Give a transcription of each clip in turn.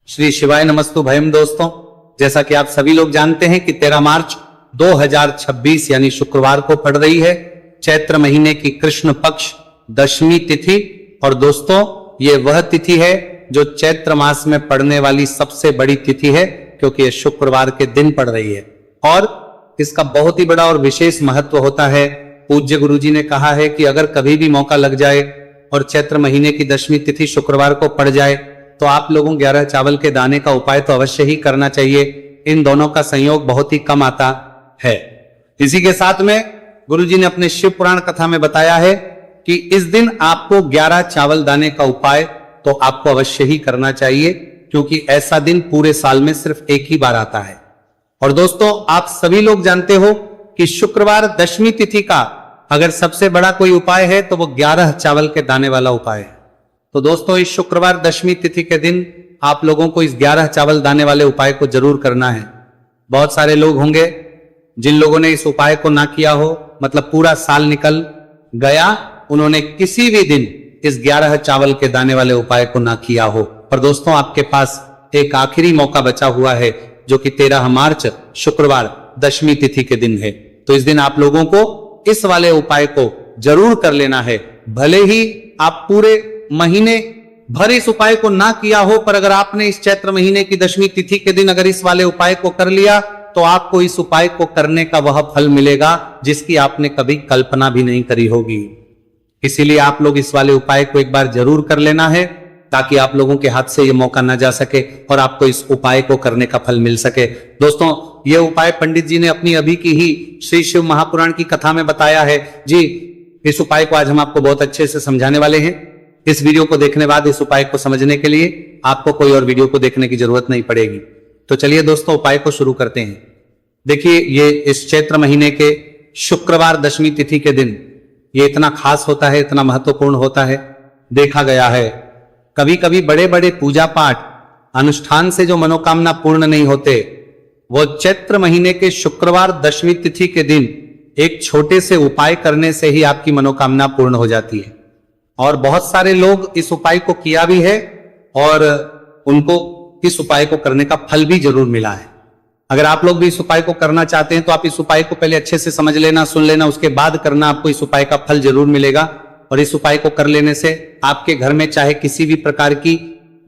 श्री शिवाय नमस्तु भयम। दोस्तों, जैसा कि आप सभी लोग जानते हैं कि 13 मार्च 2026 यानी शुक्रवार को पड़ रही है चैत्र महीने की कृष्ण पक्ष दशमी तिथि। और दोस्तों, ये वह तिथि है जो चैत्र मास में पड़ने वाली सबसे बड़ी तिथि है, क्योंकि ये शुक्रवार के दिन पड़ रही है और इसका बहुत ही बड़ा और विशेष महत्व होता है। पूज्य गुरुजी ने कहा है कि अगर कभी भी मौका लग जाए और चैत्र महीने की दशमी तिथि शुक्रवार को पड़ जाए तो आप लोगों 11 चावल के दाने का उपाय तो अवश्य ही करना चाहिए। इन दोनों का संयोग बहुत ही कम आता है। इसी के साथ में गुरुजी ने अपने शिव पुराण कथा में बताया है कि इस दिन आपको 11 चावल दाने का उपाय तो आपको अवश्य ही करना चाहिए, क्योंकि ऐसा दिन पूरे साल में सिर्फ एक ही बार आता है। और दोस्तों, आप सभी लोग जानते हो कि शुक्रवार दशमी तिथि का अगर सबसे बड़ा कोई उपाय है तो वो 11 चावल के दाने वाला उपाय है। तो दोस्तों, इस शुक्रवार दशमी तिथि के दिन आप लोगों को इस 11 चावल दाने वाले उपाय को जरूर करना है। बहुत सारे लोग होंगे जिन लोगों ने इस उपाय को ना किया हो, मतलब पूरा साल निकल गया, उन्होंने किसी भी दिन इस 11 चावल के दाने वाले उपाय को ना किया हो। पर दोस्तों, आपके पास एक आखिरी मौका बचा हुआ है, जो कि 13 मार्च शुक्रवार दशमी तिथि के दिन है। तो इस दिन आप लोगों को इस वाले उपाय को जरूर कर लेना है। भले ही आप पूरे महीने भर इस उपाय को ना किया हो, पर अगर आपने इस चैत्र महीने की दशमी तिथि के दिन अगर इस वाले उपाय को कर लिया तो आपको इस उपाय को करने का वह फल मिलेगा जिसकी आपने कभी कल्पना भी नहीं करी होगी। इसीलिए आप लोग इस वाले उपाय को एक बार जरूर कर लेना है, ताकि आप लोगों के हाथ से यह मौका ना जा सके और आपको इस उपाय को करने का फल मिल सके। दोस्तों, यह उपाय पंडित जी ने अपनी अभी की ही श्री शिव महापुराण की कथा में बताया है जी। इस उपाय को आज हम आपको बहुत अच्छे से समझाने वाले हैं। इस वीडियो को देखने बाद इस उपाय को समझने के लिए आपको कोई और वीडियो को देखने की जरूरत नहीं पड़ेगी। तो चलिए दोस्तों, उपाय को शुरू करते हैं। देखिए, ये इस चैत्र महीने के शुक्रवार दशमी तिथि के दिन ये इतना खास होता है, इतना महत्वपूर्ण होता है। देखा गया है कभी कभी बड़े बड़े पूजा पाठ अनुष्ठान से जो मनोकामना पूर्ण नहीं होते, वो चैत्र महीने के शुक्रवार दशमी तिथि के दिन एक छोटे से उपाय करने से ही आपकी मनोकामना पूर्ण हो जाती है। और बहुत सारे लोग इस उपाय को किया भी है और उनको इस उपाय को करने का फल भी जरूर मिला है। अगर आप लोग भी इस उपाय को करना चाहते हैं तो आप इस उपाय को पहले अच्छे से समझ लेना, सुन लेना, उसके बाद करना। आपको इस उपाय का फल जरूर मिलेगा। और इस उपाय को कर लेने से आपके घर में चाहे किसी भी प्रकार की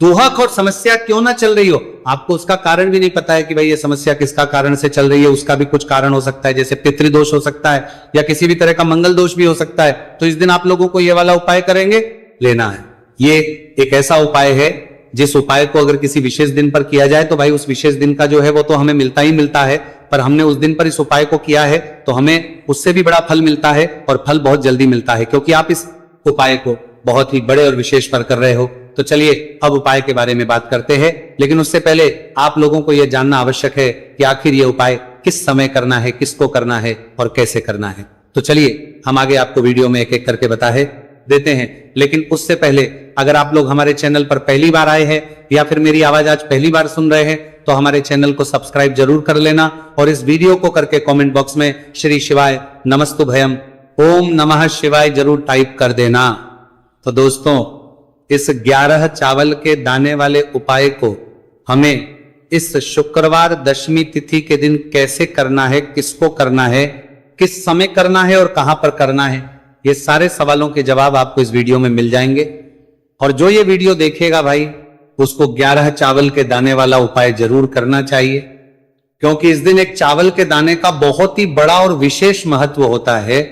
दुहक और समस्या क्यों ना चल रही हो, आपको उसका कारण भी नहीं पता है कि भाई ये समस्या किसका कारण से चल रही है, उसका भी कुछ कारण हो सकता है, जैसे पितृदोष हो सकता है या किसी भी तरह का मंगल दोष भी हो सकता है। तो इस दिन आप लोगों को ये वाला उपाय करेंगे लेना है। ये एक ऐसा उपाय है जिस उपाय को अगर किसी विशेष दिन पर किया जाए तो भाई उस विशेष दिन का जो है वो तो हमें मिलता ही मिलता है, पर हमने उस दिन पर इस उपाय को किया है तो हमें उससे भी बड़ा फल मिलता है और फल बहुत जल्दी मिलता है, क्योंकि आप इस उपाय को बहुत ही बड़े और विशेष पर कर रहे हो। तो चलिए अब उपाय के बारे में बात करते हैं, लेकिन उससे पहले आप लोगों को यह जानना आवश्यक है कि आखिर यह उपाय किस समय करना है, किसको करना है और कैसे करना है। तो चलिए हम आगे आपको वीडियो में एक एक करके बताए देते हैं। लेकिन उससे पहले अगर आप लोग हमारे चैनल पर पहली बार आए हैं या फिर मेरी आवाज आज पहली बार सुन रहे हैं तो हमारे चैनल को सब्सक्राइब जरूर कर लेना और इस वीडियो को करके कमेंट बॉक्स में श्री शिवाय नमस्तु भयम ओम नमः शिवाय जरूर टाइप कर देना। तो दोस्तों, इस 11 चावल के दाने वाले उपाय को हमें इस शुक्रवार दशमी तिथि के दिन कैसे करना है, किसको करना है, किस समय करना है और कहां पर करना है, ये सारे सवालों के जवाब आपको इस वीडियो में मिल जाएंगे। और जो ये वीडियो देखेगा भाई, उसको 11 चावल के दाने वाला उपाय जरूर करना चाहिए, क्योंकि इस दिन एक चावल के दाने का बहुत ही बड़ा और विशेष महत्व होता है।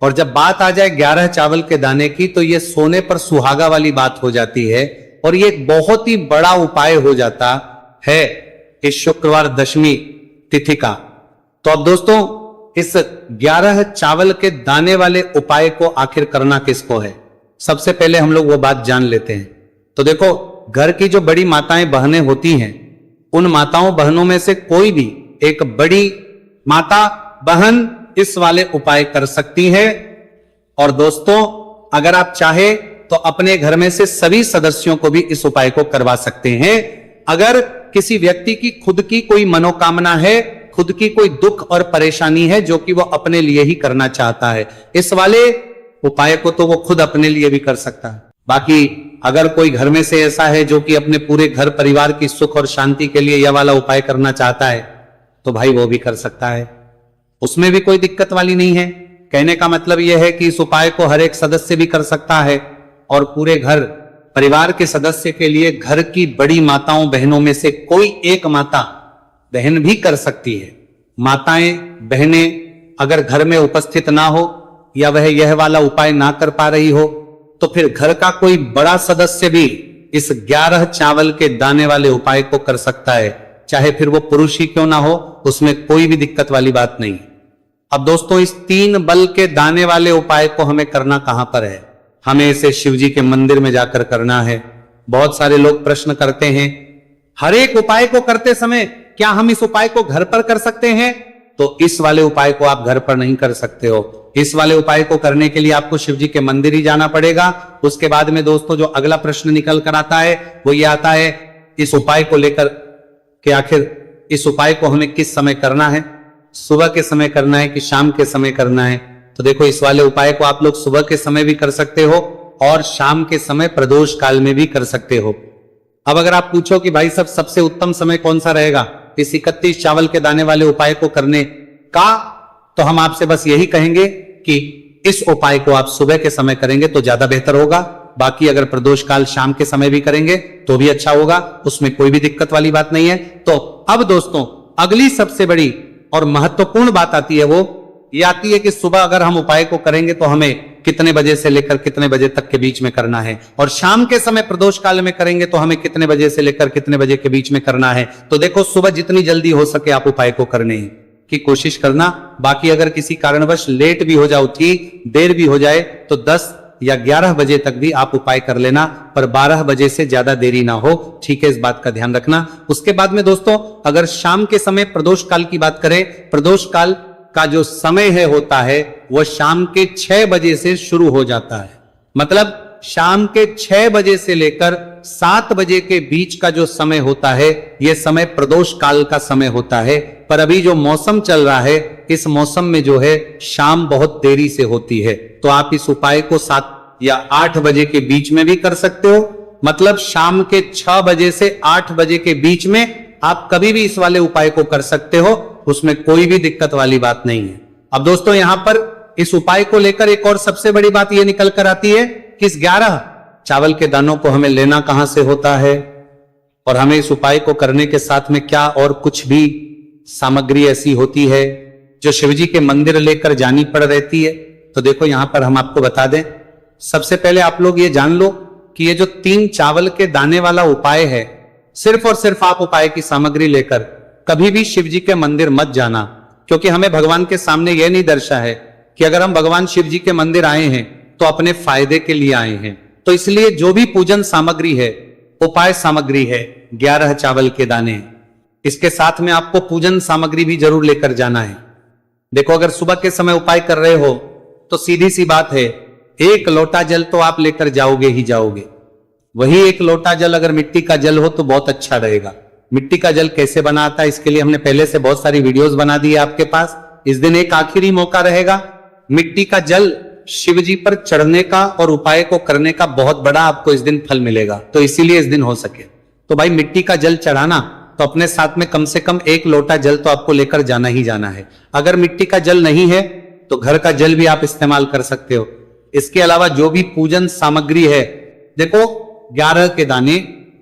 और जब बात आ जाए 11 चावल के दाने की तो ये सोने पर सुहागा वाली बात हो जाती है और ये एक बहुत ही बड़ा उपाय हो जाता है इस शुक्रवार दशमी तिथि का। तो अब दोस्तों, इस 11 चावल के दाने वाले उपाय को आखिर करना किसको है, सबसे पहले हम लोग वो बात जान लेते हैं। तो देखो, घर की जो बड़ी माताएं बहनें होती हैं, उन माताओं बहनों में से कोई भी एक बड़ी माता बहन इस वाले उपाय कर सकती है। और दोस्तों, अगर आप चाहे तो अपने घर में से सभी सदस्यों को भी इस उपाय को करवा सकते हैं। अगर किसी व्यक्ति की खुद की कोई मनोकामना है, खुद की कोई दुख और परेशानी है जो कि वो अपने लिए ही करना चाहता है, इस वाले उपाय को तो वो खुद अपने लिए भी कर सकता है। बाकी अगर कोई घर में से ऐसा है जो कि अपने पूरे घर परिवार की सुख और शांति के लिए यह वाला उपाय करना चाहता है तो भाई वो भी कर सकता है, उसमें भी कोई दिक्कत वाली नहीं है। कहने का मतलब यह है कि इस उपाय को हर एक सदस्य भी कर सकता है और पूरे घर परिवार के सदस्य के लिए घर की बड़ी माताओं बहनों में से कोई एक माता बहन भी कर सकती है। माताएं बहनें अगर घर में उपस्थित ना हो या वह यह वाला उपाय ना कर पा रही हो तो फिर घर का कोई बड़ा सदस्य भी इस 11 चावल के दाने वाले उपाय को कर सकता है, चाहे फिर वो पुरुष ही क्यों ना हो, उसमें कोई भी दिक्कत वाली बात नहीं। अब दोस्तों इस 3 बल के दाने वाले उपाय को हमें करना कहां पर है? हमें इसे शिव जी के मंदिर में जाकर करना है। बहुत सारे लोग प्रश्न करते हैं हर एक उपाय को करते समय क्या हम इस उपाय को घर पर कर सकते हैं? तो इस वाले उपाय को आप घर पर नहीं कर सकते हो। इस वाले उपाय को करने के लिए आपको शिव जी के मंदिर ही जाना पड़ेगा। उसके बाद में दोस्तों जो अगला प्रश्न निकल कर आता है वो ये आता है इस उपाय को लेकर कि आखिर इस उपाय को हमें किस समय करना है, सुबह के समय करना है कि शाम के समय करना है? तो देखो इस वाले उपाय को आप लोग सुबह के समय भी कर सकते हो और शाम के समय प्रदोष काल में भी कर सकते हो। अब अगर आप पूछो कि भाई सब सबसे उत्तम समय कौन सा रहेगा इस 31 चावल के दाने वाले उपाय को करने का, तो हम आपसे बस यही कहेंगे कि इस उपाय को आप सुबह के समय करेंगे तो ज्यादा बेहतर होगा। बाकी अगर प्रदोष काल शाम के समय भी करेंगे तो भी अच्छा होगा, उसमें कोई भी दिक्कत वाली बात नहीं है। तो अब दोस्तों अगली सबसे बड़ी और महत्वपूर्ण बात आती है, वो ये आती है कि सुबह अगर हम उपाय को करेंगे तो हमें कितने बजे से लेकर कितने बजे तक के बीच में करना है, और शाम के समय प्रदोष काल में करेंगे तो हमें कितने बजे से लेकर कितने बजे के बीच में करना है। तो देखो सुबह जितनी जल्दी हो सके आप उपाय को करने की कोशिश करना। बाकी अगर किसी कारणवश लेट भी हो जाओ, ठीक देर भी हो जाए तो 10 या 11 बजे तक भी आप उपाय कर लेना, पर 12 बजे से ज्यादा देरी ना हो, ठीक है, इस बात का ध्यान रखना। उसके बाद में दोस्तों अगर शाम के समय प्रदोष काल की बात करें, प्रदोष काल का जो समय है होता है वह शाम के 6 बजे से शुरू हो जाता है। मतलब शाम के 6 बजे से लेकर 7 बजे के बीच का जो समय होता है यह समय प्रदोष काल का समय होता है। पर अभी जो मौसम चल रहा है इस मौसम में जो है शाम बहुत देरी से होती है, तो आप इस उपाय को 7 या 8 बजे के बीच में भी कर सकते हो। मतलब शाम के 6 बजे से 8 बजे के बीच में आप कभी भी इस वाले उपाय को कर सकते हो, उसमें कोई भी दिक्कत वाली बात नहीं है। अब दोस्तों यहां पर इस उपाय को लेकर एक और सबसे बड़ी बात यह निकल कर आती है कि इस 11 चावल के दानों को हमें लेना कहां से होता है और हमें इस उपाय को करने के साथ में क्या और कुछ भी सामग्री ऐसी होती है जो शिवजी के मंदिर लेकर जानी पड़ रहती है। तो देखो यहां पर हम आपको बता दें, सबसे पहले आप लोग ये जान लो कि ये जो 3 चावल के दाने वाला उपाय है, सिर्फ और सिर्फ आप उपाय की सामग्री लेकर कभी भी शिवजी के मंदिर मत जाना, क्योंकि हमें भगवान के सामने यह नहीं दर्शा है कि अगर हम भगवान शिवजी के मंदिर आए हैं तो अपने फायदे के लिए आए हैं। तो इसलिए जो भी पूजन सामग्री है, उपाय सामग्री है, 11 चावल के दाने, इसके साथ में आपको पूजन सामग्री भी जरूर लेकर जाना है। देखो अगर सुबह के समय उपाय कर रहे हो तो सीधी सी बात है 1 लोटा जल तो आप लेकर जाओगे ही जाओगे। वही 1 लोटा जल अगर मिट्टी का जल हो तो बहुत अच्छा रहेगा। मिट्टी का जल कैसे बना आता है इसके लिए हमने पहले से बहुत सारी वीडियोस बना दी है आपके पास। इस दिन एक आखिरी मौका रहेगा, मिट्टी का जल शिव जी पर चढ़ने का और उपाय को करने का बहुत बड़ा आपको इस दिन फल मिलेगा। तो इसीलिए इस दिन हो सके तो भाई मिट्टी का जल चढ़ाना तो अपने साथ में कम से कम 1 लोटा जल तो आपको लेकर जाना ही जाना है। अगर मिट्टी का जल नहीं है तो घर का जल भी आप इस्तेमाल कर सकते हो। इसके अलावा जो भी पूजन सामग्री है, देखो 11 के दाने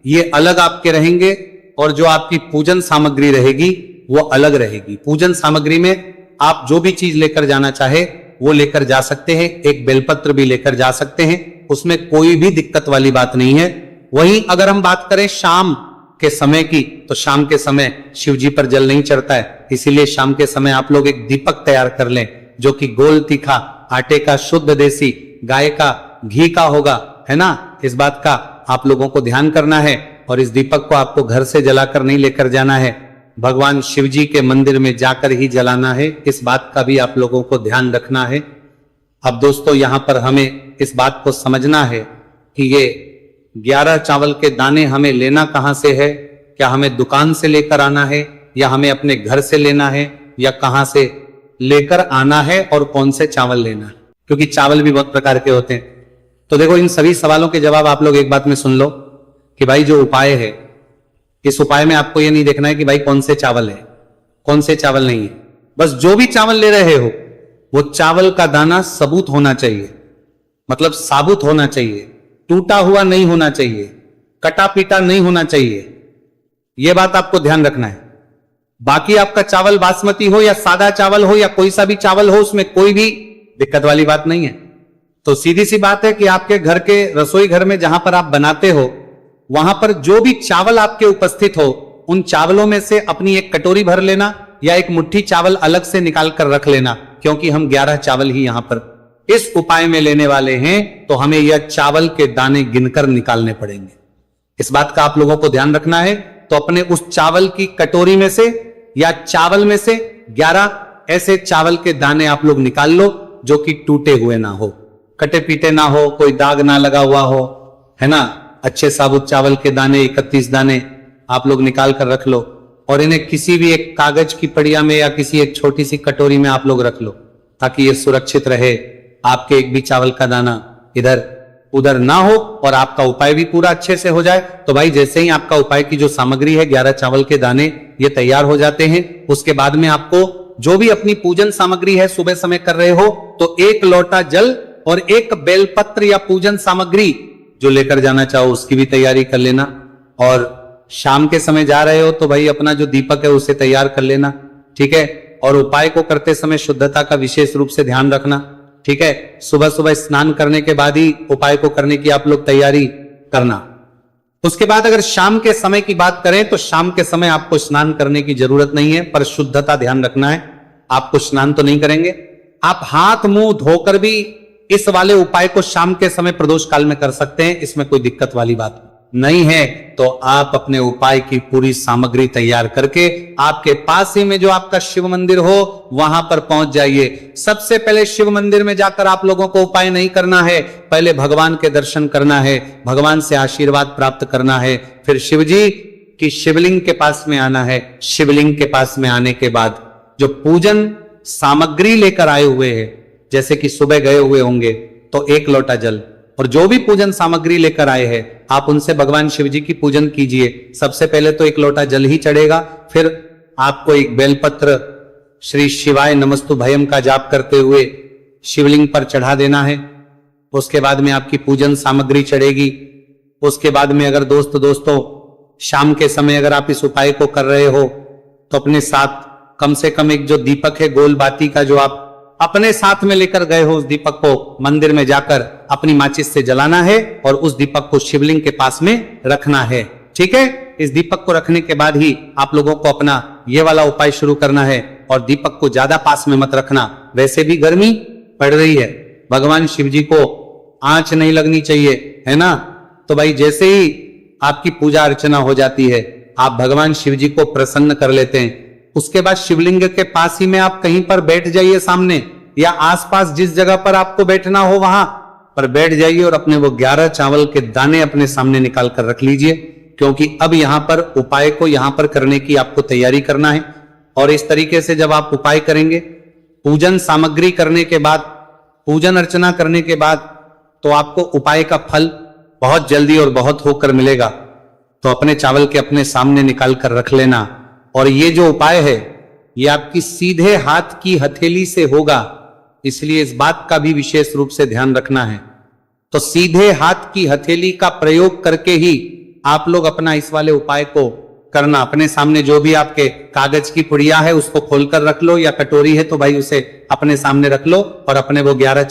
ये अलग आपके रहेंगे और जो आपकी पूजन सामग्री रहेगी वो अलग रहेगी। पूजन सामग्री में आप जो भी चीज लेकर जाना चाहे वो लेकर जा सकते हैं, एक बेलपत्र भी लेकर जा सकते हैं, उसमें कोई भी दिक्कत वाली बात नहीं है। वहीं अगर हम बात करें शाम के समय की, तो शाम के समय शिव जी पर जल नहीं चढ़ता है, इसीलिए शाम के समय आप लोग एक दीपक तैयार कर लें जो कि गोल तीखा आटे का शुद्ध देसी गाय का घी का होगा, है ना। इस बात का आप लोगों को ध्यान करना है और इस दीपक को आपको घर से जलाकर नहीं लेकर जाना है, भगवान शिव जी के मंदिर में जाकर ही जलाना है। इस बात का भी आप लोगों को ध्यान रखना है। अब दोस्तों यहां पर हमें इस बात को समझना है कि ये 11 चावल के दाने हमें लेना कहां से है। क्या हमें दुकान से लेकर आना है या हमें अपने घर से लेना है या कहां से लेकर आना है और कौन से चावल लेना है, क्योंकि चावल भी बहुत प्रकार के होते हैं। तो देखो, इन सभी सवालों के जवाब आप लोग एक बात में सुन लो कि भाई जो उपाय है, इस उपाय में आपको ये नहीं देखना है कि भाई कौन से चावल है, कौन से चावल नहीं है। बस जो भी चावल ले रहे हो वो चावल का दाना सबूत होना चाहिए, मतलब साबुत होना चाहिए, टूटा हुआ नहीं होना चाहिए, कटा पीटा नहीं होना चाहिए। यह बात आपको ध्यान रखना है। बाकी आपका चावल बासमती हो या सादा चावल हो या कोई सा भी चावल हो, उसमें कोई भी दिक्कत वाली बात नहीं है। तो सीधी सी बात है कि आपके घर के रसोई घर में जहां पर आप बनाते हो, वहां पर जो भी चावल आपके उपस्थित हो, उन चावलों में से अपनी एक कटोरी भर लेना या एक मुट्ठी चावल अलग से निकाल कर रख लेना, क्योंकि हम 11 चावल ही यहां पर इस उपाय में लेने वाले हैं, तो हमें यह चावल के दाने गिनकर निकालने पड़ेंगे। इस बात का आप लोगों को ध्यान रखना है। तो अपने उस चावल की कटोरी में से या चावल में से 11 ऐसे चावल के दाने आप लोग निकाल लो जो कि टूटे हुए ना हो, कटे पीटे ना हो, कोई दाग ना लगा हुआ हो, है ना। अच्छे साबुत चावल के दाने 31 दाने आप लोग निकाल कर रख लो और इन्हें किसी भी एक कागज की पड़िया में या किसी एक छोटी सी कटोरी में आप लोग रख लो, ताकि ये सुरक्षित रहे, आपके एक भी चावल का दाना इधर उधर ना हो और आपका उपाय भी पूरा अच्छे से हो जाए। तो भाई जैसे ही आपका उपाय की जो सामग्री है, 11 चावल के दाने, ये तैयार हो जाते हैं, उसके बाद में आपको जो भी अपनी पूजन सामग्री है, सुबह समय कर रहे हो तो 1 लोटा जल और 1 बेलपत्र या पूजन सामग्री जो लेकर जाना चाहो उसकी भी तैयारी कर लेना। और शाम के समय जा रहे हो तो भाई अपना जो दीपक है उसे तैयार कर लेना, ठीक है। और उपाय को करते समय शुद्धता का विशेष रूप से ध्यान रखना, ठीक है। सुबह सुबह स्नान करने के बाद ही उपाय को करने की आप लोग तैयारी करना। उसके बाद अगर शाम के समय की बात करें तो शाम के समय आपको स्नान करने की जरूरत नहीं है, पर शुद्धता ध्यान रखना है। आपको स्नान तो नहीं करेंगे, आप हाथ मुंह धोकर भी इस वाले उपाय को शाम के समय प्रदोष काल में कर सकते हैं, इसमें कोई दिक्कत वाली बात नहीं है। तो आप अपने उपाय की पूरी सामग्री तैयार करके आपके पास ही में जो आपका शिव मंदिर हो वहां पर पहुंच जाइए। सबसे पहले शिव मंदिर में जाकर आप लोगों को उपाय नहीं करना है, पहले भगवान के दर्शन करना है, भगवान से आशीर्वाद प्राप्त करना है, फिर शिव जी की शिवलिंग के पास में आना है। शिवलिंग के पास में आने के बाद जो पूजन सामग्री लेकर आए हुए हैं, जैसे कि सुबह गए हुए होंगे तो 1 लोटा जल और जो भी पूजन सामग्री लेकर आए हैं आप उनसे भगवान शिव जी की पूजन कीजिए। सबसे पहले तो 1 लोटा जल ही चढ़ेगा, फिर आपको एक बेलपत्र श्री शिवाय नमस्तु भयम का जाप करते हुए शिवलिंग पर चढ़ा देना है। उसके बाद में आपकी पूजन सामग्री चढ़ेगी। उसके बाद में अगर दोस्तों शाम के समय अगर आप इस उपाय को कर रहे हो तो अपने साथ कम से कम एक जो दीपक है गोल बाती का, जो आप अपने साथ में लेकर गए हो, उस दीपक को मंदिर में जाकर अपनी माचिस से जलाना है और उस दीपक को शिवलिंग के पास में रखना है, ठीक है। इस दीपक को रखने के बाद ही आप लोगों को अपना ये वाला उपाय शुरू करना है और दीपक को ज्यादा पास में मत रखना, वैसे भी गर्मी पड़ रही है, भगवान शिव जी को आंच नहीं लगनी चाहिए, है ना। तो भाई जैसे ही आपकी पूजा अर्चना हो जाती है, आप भगवान शिव जी को प्रसन्न कर लेते हैं, उसके बाद शिवलिंग के पास ही में आप कहीं पर बैठ जाइए सामने, या आसपास जिस जगह पर आपको बैठना हो वहां पर बैठ जाइए और अपने वो 11 चावल के दाने अपने सामने निकाल कर रख लीजिए, क्योंकि अब यहां पर उपाय को यहां पर करने की आपको तैयारी करना है। और इस तरीके से जब आप उपाय करेंगे, पूजन सामग्री करने के बाद, पूजन अर्चना करने के बाद, तो आपको उपाय का फल बहुत जल्दी और बहुत होकर मिलेगा। तो अपने चावल के अपने सामने निकाल कर रख लेना। और ये जो उपाय है ये आपकी सीधे हाथ की हथेली से होगा, इसलिए इस बात का भी विशेष रूप से ध्यान रखना है। तो सीधे हाथ की हथेली का प्रयोग करके ही आप लोग अपना इस वाले उपाय को करना। अपने सामने जो भी आपके कागज की पुड़िया है उसको खोलकर रख लो, या कटोरी है तो भाई उसे अपने सामने रख लो और अपने वो 11